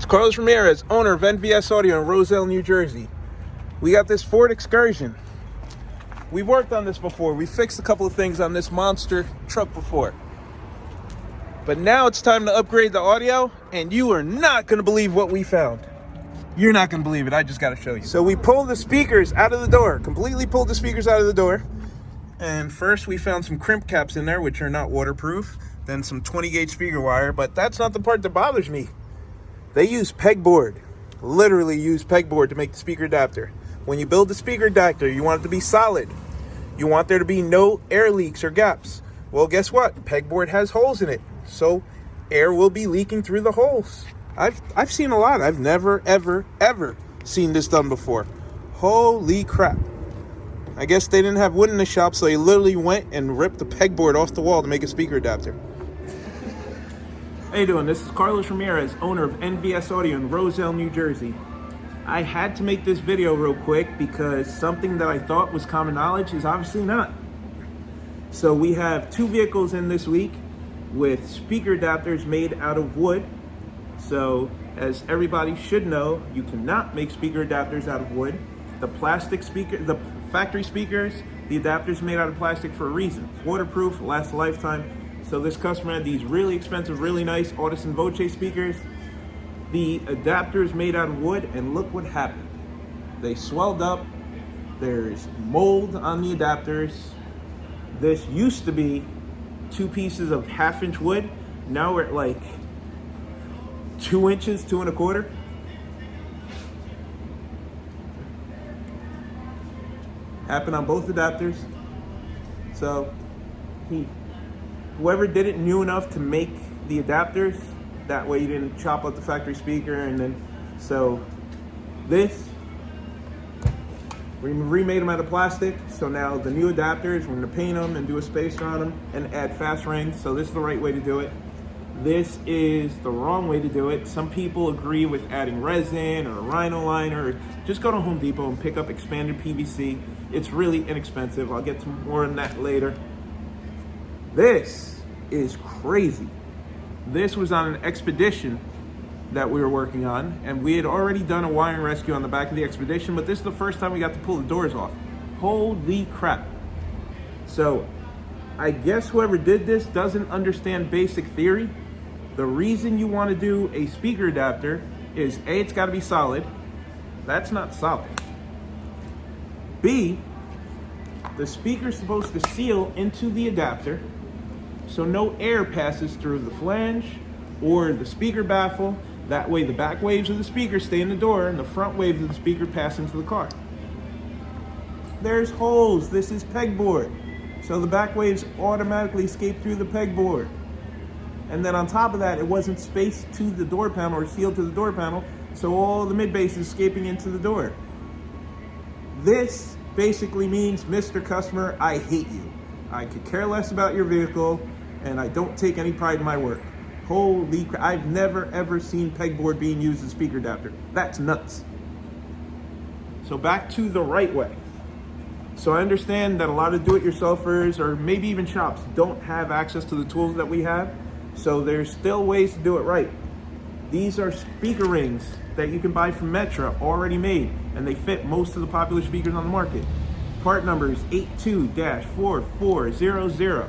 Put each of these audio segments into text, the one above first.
It's Carlos Ramirez, owner of NVS Audio in Roselle, New Jersey. We got this Ford Excursion. We've worked on this before. We fixed a couple of things on this monster truck before. But now it's time to upgrade the audio, and you are not going to believe what we found. You're not going to believe it. I just got to show you. So we pulled the speakers out of the door, completely pulled the speakers out of the door. And first we found some crimp caps in there, which are not waterproof. Then some 20-gauge speaker wire, but that's not the part that bothers me. They use pegboard, literally use pegboard to make the speaker adapter. When you build the speaker adapter, you want it to be solid. You want there to be no air leaks or gaps. Well, guess what? Pegboard has holes in it, so air will be leaking through the holes. I've seen a lot. I've never, ever seen this done before. Holy crap. I guess they didn't have wood in the shop, so they literally went and ripped the pegboard off the wall to make a speaker adapter. How you doing? This is Carlos Ramirez, owner of NVS Audio in Roselle, New Jersey. I had to make this video real quick because something that I thought was common knowledge is obviously not. So we have two vehicles in this week with speaker adapters made out of wood. So as everybody should know, you cannot make speaker adapters out of wood. The factory speakers, the adapters made out of plastic for a reason. It's waterproof, lasts a lifetime. So this customer had these really expensive, really nice Audison Voce speakers. The adapters made out of wood, and look what happened. They swelled up. There's mold on the adapters. This used to be two pieces of 1/2-inch wood. Now we're at like 2 inches, 2 1/4. Happened on both adapters. So whoever did it knew enough to make the adapters. That way you didn't chop up the factory speaker. And then, so this, we remade them out of plastic. So now the new adapters, we're gonna paint them and do a spacer on them and add fast rings. So this is the right way to do it. This is the wrong way to do it. Some people agree with adding resin or rhino liner. Just go to Home Depot and pick up expanded PVC. It's really inexpensive. I'll get to more on that later. This is crazy. This was on an expedition that we were working on, and we had already done a wiring rescue on the back of the expedition, but this is the first time we got to pull the doors off. Holy crap. So I guess whoever did this doesn't understand basic theory. The reason you want to do a speaker adapter is A, it's got to be solid. That's not solid. B, the speaker is supposed to seal into the adapter so no air passes through the flange or the speaker baffle. That way the back waves of the speaker stay in the door and the front waves of the speaker pass into the car. There's holes. This is pegboard. So the back waves automatically escape through the pegboard. And then on top of that, it wasn't spaced to the door panel or sealed to the door panel, so all the mid-bass is escaping into the door. This basically means, Mr. Customer, I hate you. I could care less about your vehicle, and I don't take any pride in my work. Holy crap, I've never ever seen pegboard being used as a speaker adapter. That's nuts. So back to the right way. So I understand that a lot of do-it-yourselfers or maybe even shops don't have access to the tools that we have. So there's still ways to do it right. These are speaker rings that you can buy from Metra, already made, and they fit most of the popular speakers on the market. Part number is 82-4400.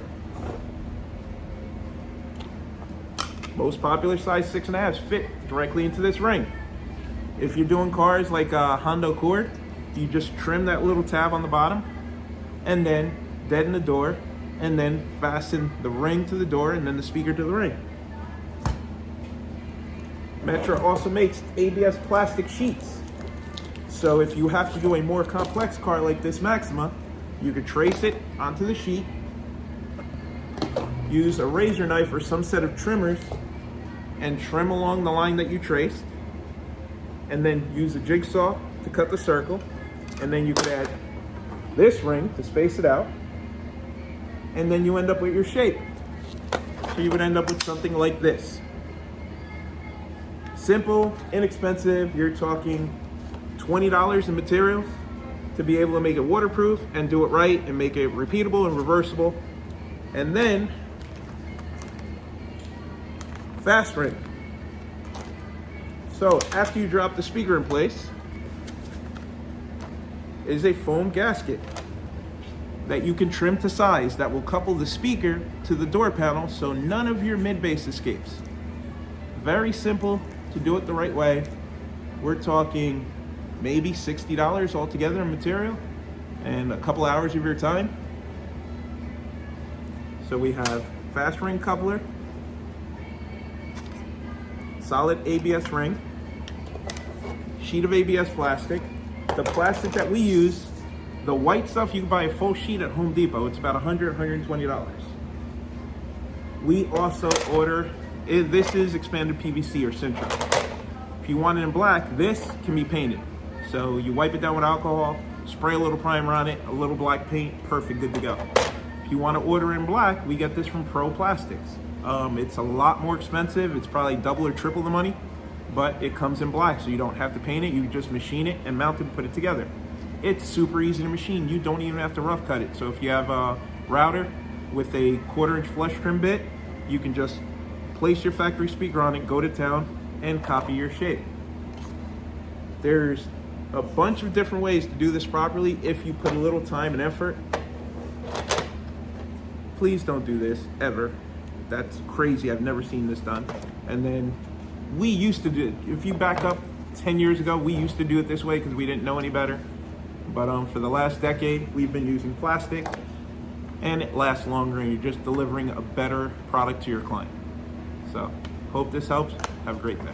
Most popular size 6.5s fit directly into this ring. If you're doing cars like a Honda Accord, you just trim that little tab on the bottom and then deaden the door and then fasten the ring to the door and then the speaker to the ring. Metra also makes ABS plastic sheets. So if you have to do a more complex car like this Maxima, you could trace it onto the sheet, use a razor knife or some set of trimmers and trim along the line that you traced, and then use a jigsaw to cut the circle, and then you could add this ring to space it out, and then you end up with your shape. So you would end up with something like this. Simple, inexpensive. You're talking $20 in materials to be able to make it waterproof and do it right and make it repeatable and reversible. And then fast ring. So after you drop the speaker in place is a foam gasket that you can trim to size that will couple the speaker to the door panel so none of your mid-bass escapes. Very simple to do it the right way. We're talking maybe $60 altogether in material and a couple hours of your time. So we have fast ring coupler, solid ABS ring, sheet of ABS plastic. The plastic that we use, the white stuff, you can buy a full sheet at Home Depot. It's about $100, $120. We also order, this is expanded PVC or Sintra. If you want it in black, this can be painted. So you wipe it down with alcohol, spray a little primer on it, a little black paint, perfect, good to go. If you want to order in black, we get this from Pro Plastics. It's a lot more expensive. It's probably double or triple the money, but it comes in black, so you don't have to paint it. You just machine it and mount it and put it together. It's super easy to machine. You don't even have to rough cut it. So if you have a router with a 1/4-inch flush trim bit, you can just place your factory speaker on it, go to town, and copy your shape. There's a bunch of different ways to do this properly if you put a little time and effort. Please don't do this, ever. That's crazy. I've never seen this done. And then we used to do it. If you back up 10 years ago, we used to do it this way because we didn't know any better. But for the last decade, we've been using plastic, and it lasts longer, and you're just delivering a better product to your client. So, hope this helps. Have a great day.